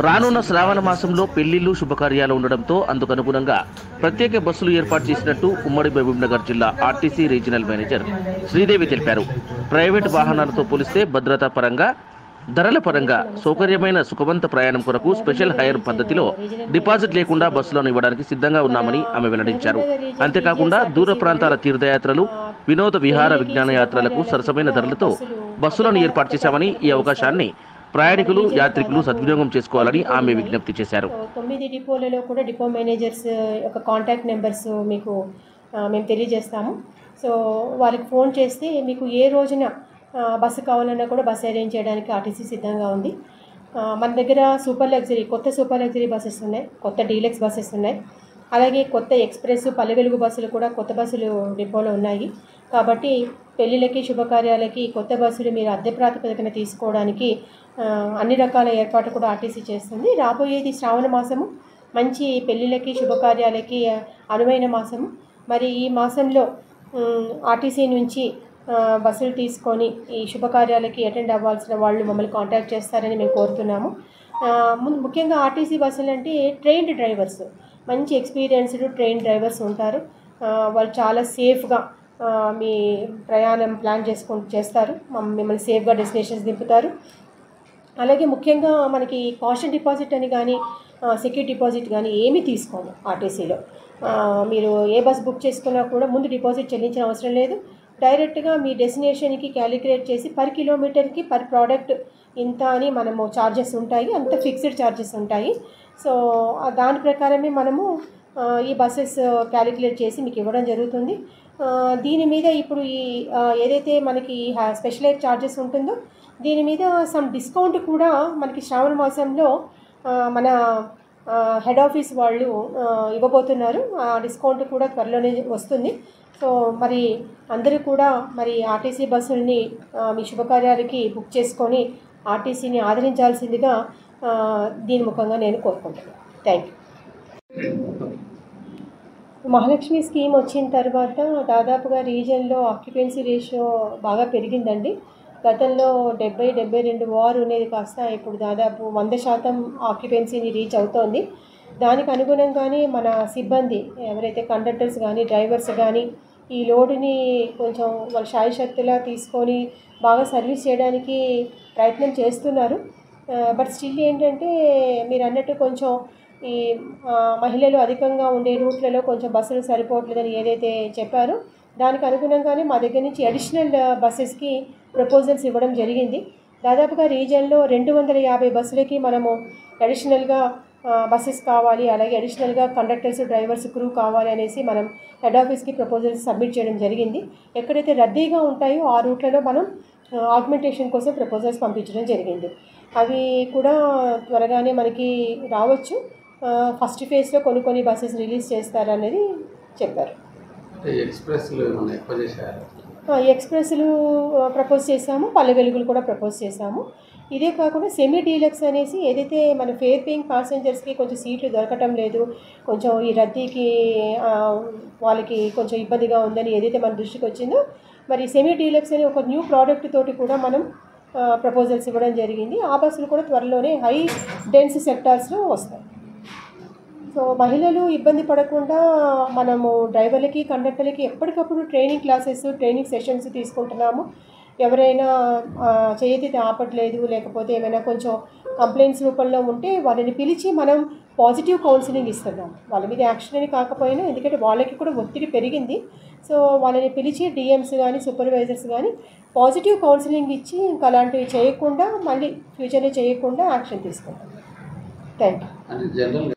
రానున్న శ్రావణ మాసంలో పెళ్లిళ్లు శుభకార్యాలు ఉండడంతో అందుకనుగుణంగా ప్రత్యేక బస్సులు ఏర్పాటు చేసినట్టు ఉమ్మడి మహబూబ్నగర్ జిల్లా ఆర్టీసీ రీజనల్ మేనేజర్ శ్రీదేవి తెలిపారు. ప్రైవేటు వాహనాలతో పోలిస్తే భద్రతా పరంగా, ధరల పరంగా సౌకర్యమైన సుఖవంత ప్రయాణం కొరకు స్పెషల్ హైర్ పద్ధతిలో డిపాజిట్ లేకుండా బస్సులను ఇవ్వడానికి సిద్ధంగా ఉన్నామని ఆమె వెల్లడించారు. అంతేకాకుండా దూర ప్రాంతాల తీర్థయాత్రలు, వినోద విహార విజ్ఞాన యాత్రలకు సరసమైన ధరలతో బస్సులను ఏర్పాటు చేశామని, ఈ అవకాశాన్ని ప్రయాణికులు, యాత్రికులు సద్వినియోగం చేసుకోవాలని ఆమె విజ్ఞప్తి చేశారు. 9 డిపోలలో కూడా డిపో మేనేజర్స్ యొక్క కాంటాక్ట్ నెంబర్స్ మీకు మేము తెలియజేస్తాము. సో వారికి ఫోన్ చేస్తే మీకు ఏ రోజున బస్సు కావాలన్నా కూడా బస్సు అరేంజ్ చేయడానికి ఆర్టీసీ సిద్ధంగా ఉంది. మన దగ్గర కొత్త సూపర్ లగ్జరీ బస్సెస్ ఉన్నాయి, కొత్త డీలక్స్ బస్సెస్ ఉన్నాయి. అలాగే కొత్త ఎక్స్ప్రెస్, పల్లె వెలుగు బస్సులు కూడా కొత్త బస్సులు డిపోలో ఉన్నాయి. కాబట్టి పెళ్ళిళ్ళకి, శుభకార్యాలకి కొత్త బస్సులు మీరు అద్దె ప్రాతిపదికన తీసుకోవడానికి అన్ని రకాల ఏర్పాట్లు కూడా ఆర్టీసీ చేస్తుంది. రాబోయేది శ్రావణ మాసము, మంచి పెళ్ళిళ్ళకి, శుభకార్యాలకి అనువైన మాసము. మరి ఈ మాసంలో ఆర్టీసీ నుంచి బస్సులు తీసుకొని ఈ శుభకార్యాలకి అటెండ్ అవ్వాల్సిన వాళ్ళు మమ్మల్ని కాంటాక్ట్ చేస్తారని మేము కోరుతున్నాము. ముఖ్యంగా ఆర్టీసీ బస్సులు అంటే ట్రైన్డ్ డ్రైవర్స్, మంచి ఎక్స్పీరియన్స్డ్ ట్రైన్ డ్రైవర్స్ ఉంటారు. వాళ్ళు చాలా సేఫ్గా మీ ప్రయాణం ప్లాన్ చేస్తారు. మిమ్మల్ని సేఫ్గా డెస్టినేషన్స్ దింపుతారు. అలాగే ముఖ్యంగా మనకి కాషన్ డిపాజిట్ అని కానీ, సెక్యూరిటీ డిపాజిట్ కానీ ఏమీ తీసుకోము ఆర్టీసీలో. మీరు ఏ బస్ బుక్ చేసుకున్నా కూడా ముందు డిపాజిట్ చెల్లించిన అవసరం లేదు. డైరెక్ట్గా మీ డెస్టినేషన్కి క్యాలిక్యులేట్ చేసి పర్ కిలోమీటర్కి పర్ ప్రోడక్ట్ ఇంత అని మనము ఛార్జెస్ ఉంటాయి, అంత ఫిక్స్డ్ ఛార్జెస్ ఉంటాయి. సో దాని ప్రకారమే మనము ఈ బస్సెస్ క్యాలిక్యులేట్ చేసి మీకు ఇవ్వడం జరుగుతుంది. దీని మీద ఇప్పుడు ఈ ఏదైతే మనకి స్పెషలైజ్ ఛార్జెస్ ఉంటుందో దీని మీద సమ్ డిస్కౌంట్ కూడా మనకి శ్రావణ మాసంలో మన హెడ్ ఆఫీస్ వాళ్ళు ఇవ్వబోతున్నారు. ఆ డిస్కౌంట్ కూడా త్వరలోనే వస్తుంది. సో మరి అందరూ కూడా మరి ఆర్టీసీ బస్సుల్ని మీ శుభకార్యాలకి బుక్ చేసుకొని ఆర్టీసీని ఆదరించాల్సిందిగా దీని ముఖంగా నేను కోరుకుంటున్నాను. Thank you. మహాలక్ష్మి స్కీమ్ వచ్చిన తర్వాత దాదాపుగా రీజన్లో ఆక్యుపెన్సీ రేషియో బాగా పెరిగిందండి. గతంలో 70-72 వారు ఉండేది కాస్త ఇప్పుడు దాదాపు 100% ఆక్యుపెన్సీని రీచ్ అవుతోంది. దానికి అనుగుణంగానే మన సిబ్బంది ఎవరైతే కండక్టర్స్ కానీ, డ్రైవర్స్ కానీ ఈ లోడుని కొంచెం వాళ్ళ శాయశక్తిలా తీసుకొని బాగా సర్వీస్ చేయడానికి ప్రయత్నం చేస్తున్నారు. బట్ స్టిల్ ఏంటంటే మీరు అన్నట్టు కొంచెం ఈ మహిళలు అధికంగా ఉండే రూట్లలో కొంచెం బస్సులు సరిపోవట్లేదని ఏదైతే చెప్పారో దానికి అనుగుణంగానే మా దగ్గర నుంచి అడిషనల్ బస్సెస్కి ప్రపోజల్స్ ఇవ్వడం జరిగింది. దాదాపుగా రీజన్లో 250 బస్సులకి మనము అడిషనల్గా బస్సెస్ కావాలి, అలాగే అడిషనల్గా కండక్టర్స్, డ్రైవర్స్, క్రూ కావాలి అనేసి మనం హెడ్ ఆఫీస్కి ప్రపోజల్స్ సబ్మిట్ చేయడం జరిగింది. ఎక్కడైతే రద్దీగా ఉంటాయో ఆ రూట్లలో మనం ఆగ్మెంటేషన్ కోసం ప్రపోజల్స్ పంపించడం జరిగింది. అవి కూడా త్వరగానే మనకి రావచ్చు. ఫస్ట్ ఫేజ్లో కొన్ని బస్సెస్ రిలీజ్ చేస్తారనేది చెప్పారు. ఎక్స్ప్రెస్లు ప్రపోజ్ చేశాము, పల్లె వెలుగులు కూడా ప్రపోజ్ చేశాము. ఇదే కాకుండా సెమీ డీలక్స్ అనేసి ఏదైతే మన ఫేర్ పేయింగ్ ప్యాసింజర్స్కి కొంచెం సీట్లు దొరకటం లేదు, కొంచెం ఈ రద్దీకి వాళ్ళకి కొంచెం ఇబ్బందిగా ఉందని ఏదైతే మన దృష్టికి వచ్చిందో మరి సెమీ డీలక్స్ అనే ఒక న్యూ ప్రోడక్ట్ తోటి కూడా మనం ప్రపోజల్స్ ఇవ్వడం జరిగింది. ఆ బస్సులు కూడా త్వరలోనే హై డెన్స్ సెక్టార్స్లో వస్తాయి. సో మహిళలు ఇబ్బంది పడకుండా మనము డ్రైవర్లకి, కండక్టర్లకి ఎప్పటికప్పుడు ట్రైనింగ్ క్లాసెస్, ట్రైనింగ్ సెషన్స్ తీసుకుంటున్నాము. ఎవరైనా చేయతి ఆపట్లేదు, లేకపోతే ఏమైనా కొంచెం కంప్లైంట్స్ రూపంలో ఉంటే వాళ్ళని పిలిచి మనం పాజిటివ్ కౌన్సిలింగ్ ఇస్తున్నాం. వాళ్ళ మీద యాక్షన్ అని కాకపోయినా, ఎందుకంటే వాళ్ళకి కూడా ఒత్తిడి పెరిగింది. సో వాళ్ళని పిలిచి డిఎమ్స్ కానీ, సూపర్వైజర్స్ కానీ పాజిటివ్ కౌన్సిలింగ్ ఇచ్చి ఇంకా అలాంటివి చేయకుండా, మళ్ళీ ఫ్యూచర్లో చేయకుండా యాక్షన్ తీసుకుంటాం. Thank you.